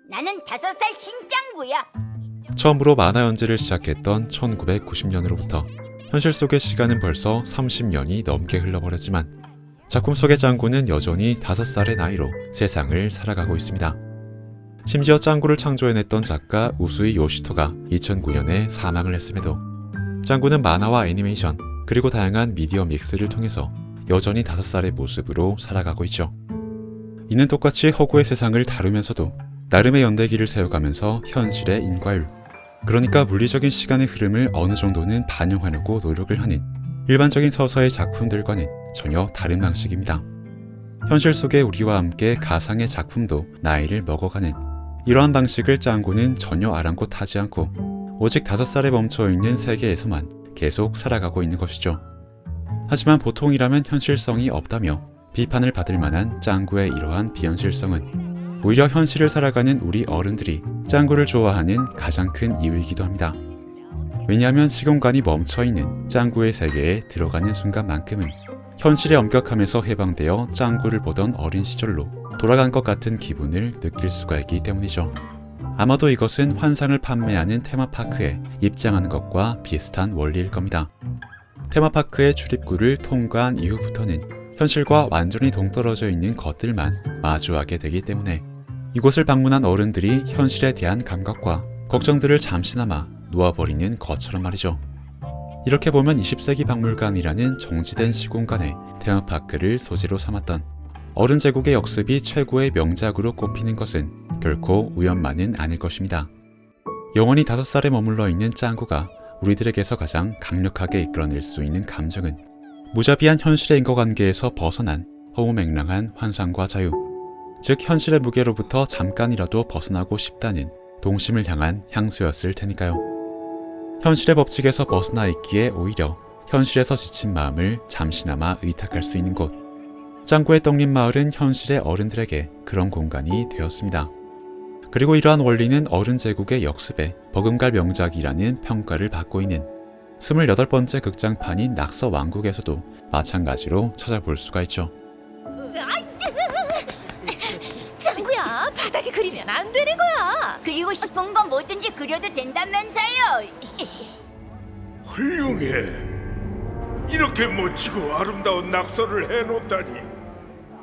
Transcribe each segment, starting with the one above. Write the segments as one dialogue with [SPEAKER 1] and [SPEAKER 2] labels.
[SPEAKER 1] 나는 5살 신짱구야.
[SPEAKER 2] 처음으로 만화 연재를 시작했던 1990년으로부터 현실 속의 시간은 벌써 30년이 넘게 흘러버렸지만 작품 속의 짱구는 여전히 5살의 나이로 세상을 살아가고 있습니다. 심지어 짱구를 창조해냈던 작가 우수이 요시토가 2009년에 사망을 했음에도 짱구는 만화와 애니메이션 그리고 다양한 미디어 믹스를 통해서 여전히 5살의 모습으로 살아가고 있죠. 이는 똑같이 허구의 세상을 다루면서도 나름의 연대기를 세워가면서 현실의 인과율, 그러니까 물리적인 시간의 흐름을 어느 정도는 반영하려고 노력을 하는 일반적인 서사의 작품들과는 전혀 다른 방식입니다. 현실 속의 우리와 함께 가상의 작품도 나이를 먹어가는 이러한 방식을 짱구는 전혀 아랑곳하지 않고 오직 5살에 멈춰있는 세계에서만 계속 살아가고 있는 것이죠. 하지만 보통이라면 현실성이 없다며 비판을 받을 만한 짱구의 이러한 비현실성은 오히려 현실을 살아가는 우리 어른들이 짱구를 좋아하는 가장 큰 이유이기도 합니다. 왜냐하면 시공간이 멈춰있는 짱구의 세계에 들어가는 순간만큼은 현실에 엄격함에서 해방되어 짱구를 보던 어린 시절로 돌아간 것 같은 기분을 느낄 수가 있기 때문이죠. 아마도 이것은 환상을 판매하는 테마파크에 입장하는 것과 비슷한 원리일 겁니다. 테마파크의 출입구를 통과한 이후부터는 현실과 완전히 동떨어져 있는 것들만 마주하게 되기 때문에 이곳을 방문한 어른들이 현실에 대한 감각과 걱정들을 잠시나마 놓아버리는 것처럼 말이죠. 이렇게 보면 20세기 박물관이라는 정지된 시공간에 테마파크를 소재로 삼았던 어른 제국의 역습이 최고의 명작으로 꼽히는 것은 결코 우연만은 아닐 것입니다. 영원히 5살에 머물러 있는 짱구가 우리들에게서 가장 강력하게 이끌어낼 수 있는 감정은 무자비한 현실의 인과관계에서 벗어난 허무맹랑한 환상과 자유, 즉 현실의 무게로부터 잠깐이라도 벗어나고 싶다는 동심을 향한 향수였을 테니까요. 현실의 법칙에서 벗어나 있기에 오히려 현실에서 지친 마음을 잠시나마 의탁할 수 있는 곳, 짱구의 떡잎 마을은 현실의 어른들에게 그런 공간이 되었습니다. 그리고 이러한 원리는 어른 제국의 역습에 버금갈 명작이라는 평가를 받고 있는 28번째 극장판인 낙서 왕국에서도 마찬가지로 찾아볼 수가 있죠.
[SPEAKER 3] 짱구야, 바닥에 그리면 안 되는 거야.
[SPEAKER 1] 그리고 싶은 건 뭐든지 그려도 된다면서요.
[SPEAKER 4] 훌륭해. 이렇게 멋지고 아름다운 낙서를 해놓다니.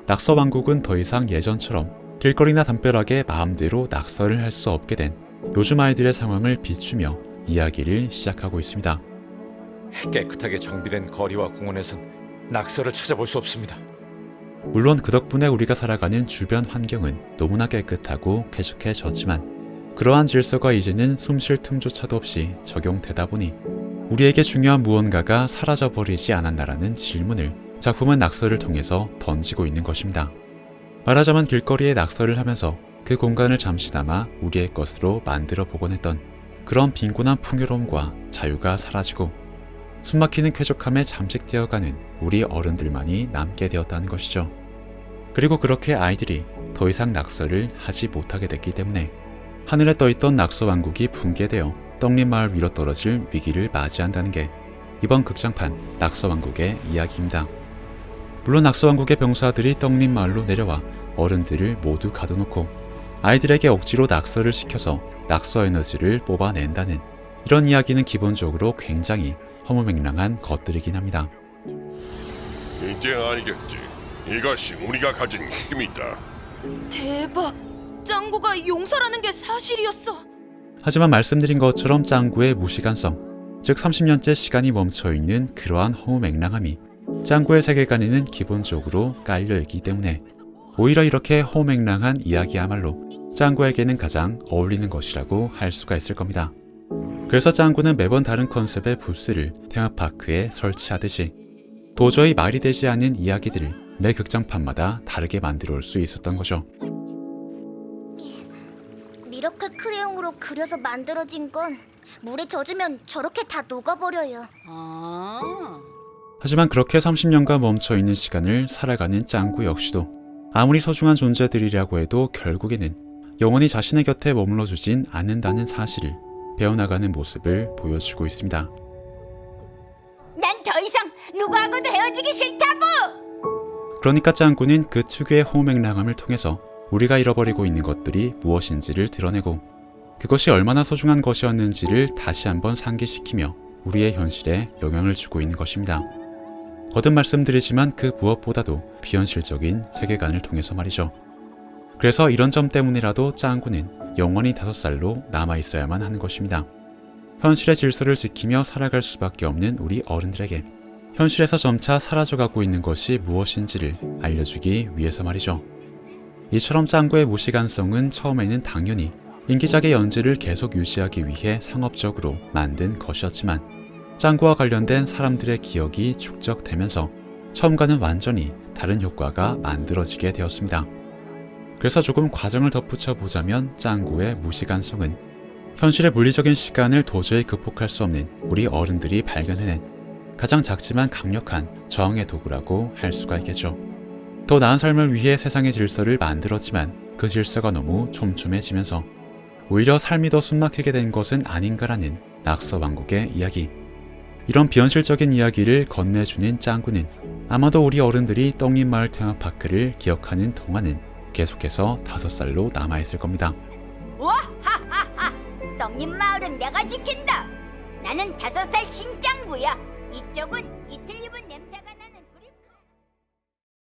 [SPEAKER 2] 낙서 왕국은 더 이상 예전처럼 길거리나 담벼락에 마음대로 낙서를 할 수 없게 된 요즘 아이들의 상황을 비추며 이야기를 시작하고 있습니다.
[SPEAKER 5] 깨끗하게 정비된 거리와 공원에선 낙서를 찾아볼 수 없습니다.
[SPEAKER 2] 물론 그 덕분에 우리가 살아가는 주변 환경은 너무나 깨끗하고 쾌적해졌지만 그러한 질서가 이제는 숨쉴 틈조차도 없이 적용되다 보니 우리에게 중요한 무언가가 사라져버리지 않았나라는 질문을 작품은 낙서를 통해서 던지고 있는 것입니다. 말하자면 길거리에 낙서를 하면서 그 공간을 잠시나마 우리의 것으로 만들어 보곤 했던 그런 빈곤한 풍요로움과 자유가 사라지고 숨막히는 쾌적함에 잠식되어가는 우리 어른들만이 남게 되었다는 것이죠. 그리고 그렇게 아이들이 더 이상 낙서를 하지 못하게 됐기 때문에 하늘에 떠있던 낙서 왕국이 붕괴되어 떡잎마을 위로 떨어질 위기를 맞이한다는 게 이번 극장판 낙서 왕국의 이야기입니다. 물론 낙서 왕국의 병사들이 떡잎마을로 내려와 어른들을 모두 가둬놓고 아이들에게 억지로 낙서를 시켜서 낙서 에너지를 뽑아낸다는 이런 이야기는 기본적으로 굉장히 허무맹랑한 것들이긴 합니다.
[SPEAKER 4] 이제 알겠지. 이것이 우리가 가진 힘이다.
[SPEAKER 3] 대박, 짱구가 용서라는 게 사실이었어.
[SPEAKER 2] 하지만 말씀드린 것처럼 짱구의 무시간성, 즉 30년째 시간이 멈춰있는 그러한 허무맹랑함이 짱구의 세계관에는 기본적으로 깔려있기 때문에 오히려 이렇게 허무맹랑한 이야기야말로 짱구에게는 가장 어울리는 것이라고 할 수가 있을 겁니다. 그래서 짱구는 매번 다른 컨셉의 부스를 테마파크에 설치하듯이 도저히 말이 되지 않는 이야기들을 매 극장판마다 다르게 만들어 올 수 있었던 거죠.
[SPEAKER 6] 미러클 크레용으로 그려서 만들어진 건 물에 젖으면 저렇게 다 녹아버려요.
[SPEAKER 2] 하지만 그렇게 30년간 멈춰있는 시간을 살아가는 짱구 역시도 아무리 소중한 존재들이라고 해도 결국에는 영원히 자신의 곁에 머물러주진 않는다는 사실을 배워나가는 모습을 보여주고 있습니다.
[SPEAKER 1] 난 더 이상 누구하고도 헤어지기 싫다고.
[SPEAKER 2] 그러니까 짱구는 그 특유의 허무맹랑함을 통해서 우리가 잃어버리고 있는 것들이 무엇인지를 드러내고 그것이 얼마나 소중한 것이었는지를 다시 한번 상기시키며 우리의 현실에 영향을 주고 있는 것입니다. 거듭 말씀드리지만 그 무엇보다도 비현실적인 세계관을 통해서 말이죠. 그래서 이런 점 때문이라도 짱구는 영원히 5살로 남아있어야만 하는 것입니다. 현실의 질서를 지키며 살아갈 수밖에 없는 우리 어른들에게 현실에서 점차 사라져가고 있는 것이 무엇인지를 알려주기 위해서 말이죠. 이처럼 짱구의 무시간성은 처음에는 당연히 인기작의 연재를 계속 유지하기 위해 상업적으로 만든 것이었지만 짱구와 관련된 사람들의 기억이 축적되면서 처음과는 완전히 다른 효과가 만들어지게 되었습니다. 그래서 조금 과정을 덧붙여 보자면 짱구의 무시간성은 현실의 물리적인 시간을 도저히 극복할 수 없는 우리 어른들이 발견해낸 가장 작지만 강력한 저항의 도구라고 할 수가 있겠죠. 더 나은 삶을 위해 세상의 질서를 만들었지만 그 질서가 너무 촘촘해지면서 오히려 삶이 더 숨막히게 된 것은 아닌가라는 낙서 왕국의 이야기. 이런 비현실적인 이야기를 건네주는 짱구는 아마도 우리 어른들이 떡잎마을 테마파크를 기억하는 동안은 계속해서 5살로 남아있을 겁니다.
[SPEAKER 1] 와하하하! 떡잎마을은 내가 지킨다. 나는 5살 신짱구야. 이쪽은 이틀 입은 냄새.